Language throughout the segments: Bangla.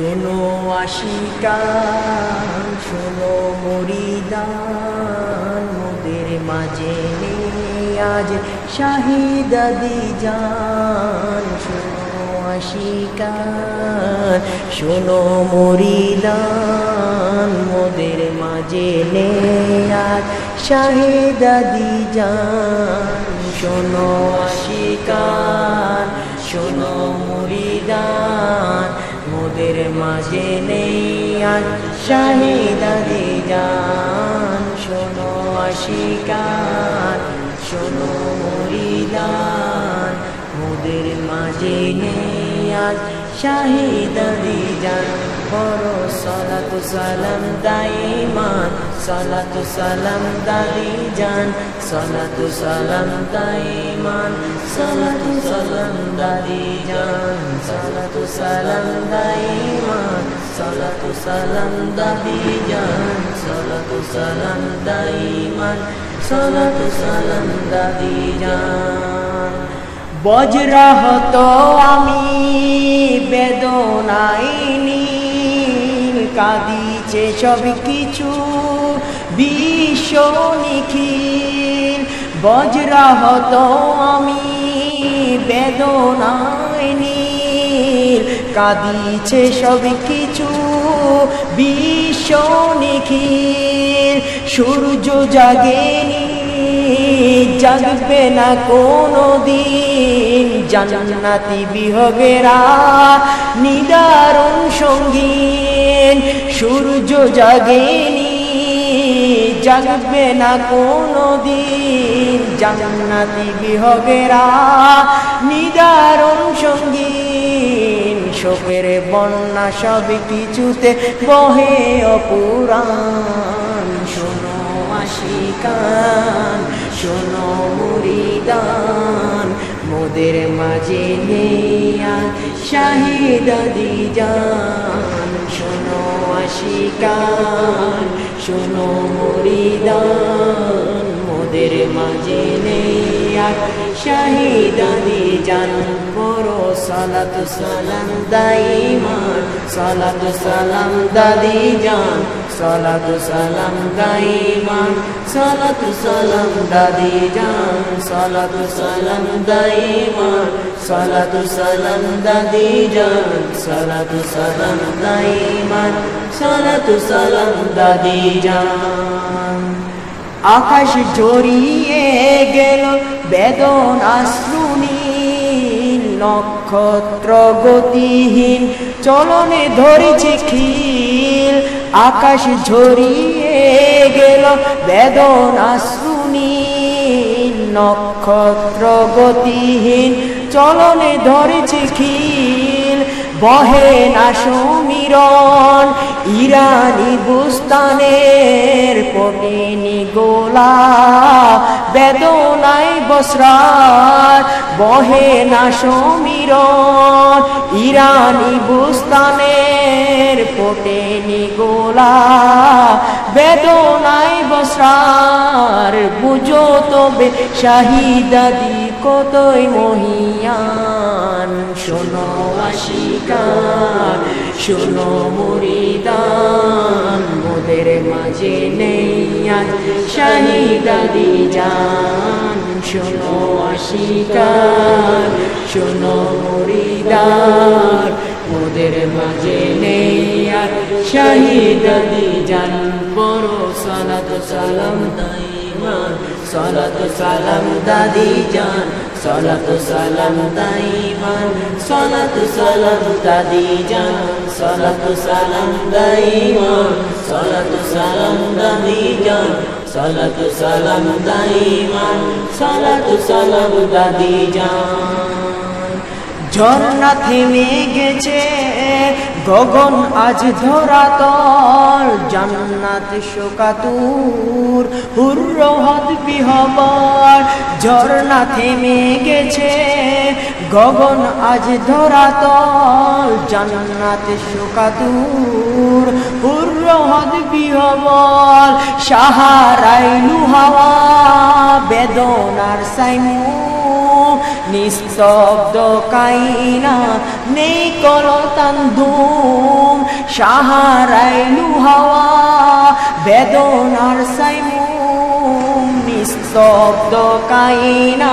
শোনো আশিকান শোনো মুরিদান মোদের মাঝে নেই আজ শাহিদাদি জান শোনো আশিকান শোনো মুরিদান মোদের মাঝে নেই আজ শাহিদাদি জান শোনো আশিকান শোনো মুরিদান মোদের মাঝে নেই আজ শাহিদাদি জান শোনো আশিকান শোনো মুরিদান মোদের মাঝে নেই আজ শাহিদাদি জান বড় সালাতু সালাম দাইমান সালাতু সালাম দাদি জান সালাতু সালাম দাইমান সালাতু সালাম দাদি জান সালাতু সালাম দাইমান সালাতু সালাম দাদি জান সালাতু সালাম দাইমান সালাতু সালাম দাদি জান বজ্রাহত আমি বেদনায় নীল কাঁদিছে সব কিছু বিশ্ব নিখিল বজ্রাহত আমি বেদনায় নীল কাঁদিছে সব কিছু বিশ্ব নিখিল সূর্য জাগেনি জাগবে না কোনো দিন জান্নাতি বিহগেরা নিদারুণ সঙ্গীন সূর্য জাগেনি জাগবে না কোনো দিন জান্নাতি বিহগেরা নিদারুণ সঙ্গীন শোকের বন্যা সব কিছুতে বহে অপুরাণ শোনো আশিকান শোনো মুরিদান মোদের মাঝে নেই আজ শাহিদাদি জান শোনো আশিকান শোনো মুরিদান মোদের মাঝে নেই আজ শাহিদাদি জান বড় সালাতু সালাম দাইমান সালাতু সালাম দাদি জান সালাতু সালাম দাইমান সালাতু সালাম দাদি জান সালাতু সালাম দাইমান সালাতু সালাম দাদি জান সালাতু সালাম দাইমান সালাতু সালাম দাদি জান আকাশ জড়িয়ে গেল বেদনা শ্রুনীল নক্ষত্র গতিহীন চলনে ধরেছে খিল আকাশ ঝরিয়ে গেল বেদনা শ্রুনীল নক্ষত্র গতিহীন চলনে ধরেছে খিল বহে না সমীরণ ইরানি বুস্তানের পটিনি গোলা বেদনায় বসরার বহে না সমীরণ ইরানি বুস্তানের পটিনি গোলা বেদনায় বসরার বুঝো তবে শাহিদাদি কতই মহিয়ান শোনো আশিকান শোনো মুরিদান মোদের মাঝে নেই আজ শাহিদাদি জান শোনো আশিকান শোনো মুরিদান মোদের মাঝে নেই আজ শাহিদাদি জান বড় সালাতু সালাম দাইমান সালাতু সালাম দাদি জান সালাতু সালাম দাইমান সালাতু সালাম দাদি জান সালাতু সালাম দাইমান সালাতু সালাম দাদি জান সালাতু সালাম দাইমান সালাতু সালাম দাদি জান ঝর্ণা থেমে গেছে গগন আজ ধরাতল জান্নাত শোকাতুর হুররহত বিহবল ঝর্ণা থেমে গেছে গগন আজ ধরাতল জান্নাত শোকাতুর হুররহত বিহবল সাহারাই লুহাওয়া বেদনার সাইমু নিস্তব্ধ কাইনা নেই কলতান ধুম সাহারায় লুহাওয়া বেদনার সাইমুম নিস্তব্ধ কাইনা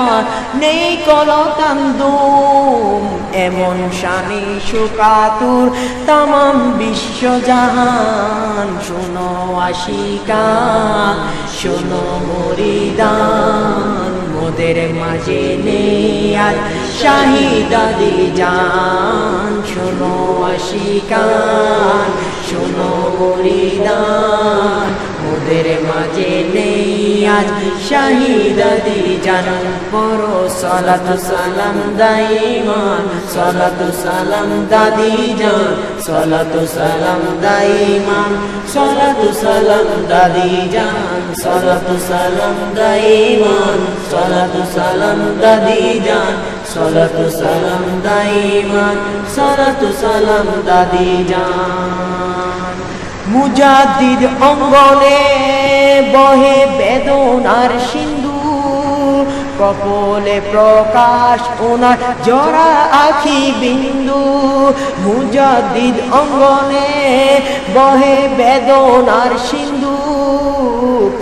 নেই কলতান ধুম এমন শানি শুকাতুর তামাম বিশ্বজাহান শোনো আশিকান শোনো মুরিদান মোদের মাঝে নেই আজ শাহিদাদি জান শোনো আশিকান শোনো মুরিদান মোদের মাঝে নেই আজ শাহিদাদি জান পড়ো সালাতু সালাম দাইমান সালাতু সালাম দাদি জান সালাতু সালাম দাইমান সালাতু সালাম দাদি জান সালাতু সালাম দাইমান সালাতু সালাম দাদি জান সালাতু সালাম দাইমান সালাতু সালাম দাদি জান মুজাদ্দিদ অঙ্গনে বহে বেদনার সিন্ধু কপলে প্রকাশ ওনার জরা আখি বিন্দু মুজাদ্দিদ অঙ্গনে বহে বেদনার সিন্ধু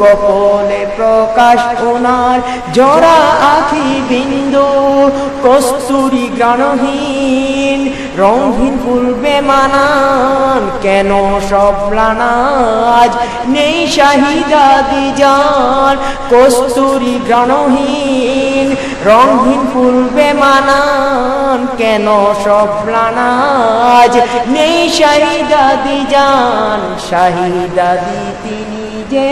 কপলে প্রকাশ ওনার জরা আখি বিন্দু কস্তুরী গ্রাণহীন রঙহীন ফুল বেমানান কেন সব প্রাণাজ নেই শাহিদাদি জান কস্তুরী গ্রাণহীন রঙহীন ফুল বেমানান কেন সব প্রাণাজ নেই শাহিদাদি জান শাহিদাদি তিনি যে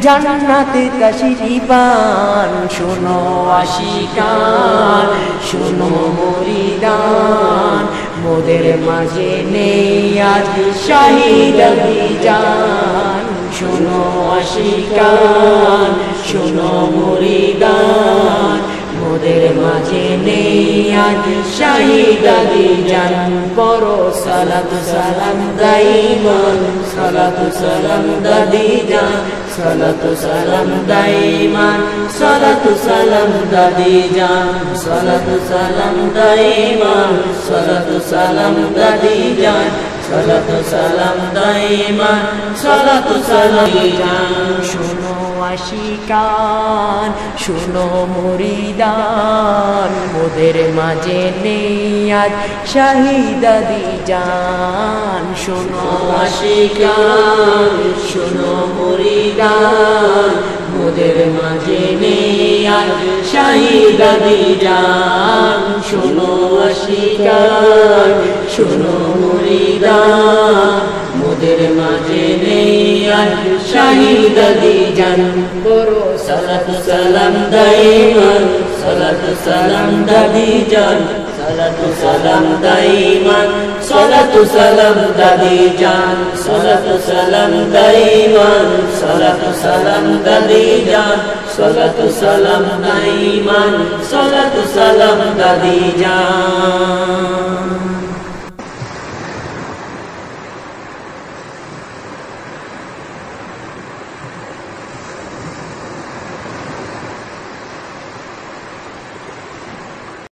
জান্নাতে তাশরিফান শোনো আশিকান শোনো মুরিদান মোদের মাঝে নেই আজ শাহিদাদি জান শোনো আশিকান শোনো মুরিদান মোদের মাঝে নেই আজ শাহিদাদি জান পড়ো সালাতু সালাম দাইমান সালাতু সালাম দাদি জান সালাতু সালাম দাইমান সালাতু সালাম দাদি জান সালাতু সালাম দাইমান সালাতু সালাম দাদি জান সালাতু সালাম দাইমান সালাতু সালাম জান শোনো আশিকান শোনো মুরিদান মোদের মাঝে নেই আজ শাহিদাদি জান শোনো আশিকান শোনো মুরিদান মোদের মাঝে নেই আজ শাহিদাদি জান শোনো আশিকান শোনো মুরিদান মোদের মাঝে নেই আজ শাহিদাদি জান পড়ো সালাতু সালাম দাইমান সালাতু সালাম দাদি জান সালাতু সালাম দাইমান সালাতু সালাম দাদি জান সালাতু সালাম দাইমান সালাতু সালাম দাদি জান সালাতু সালাম দাইমান সালাতু সালাম দাদি জান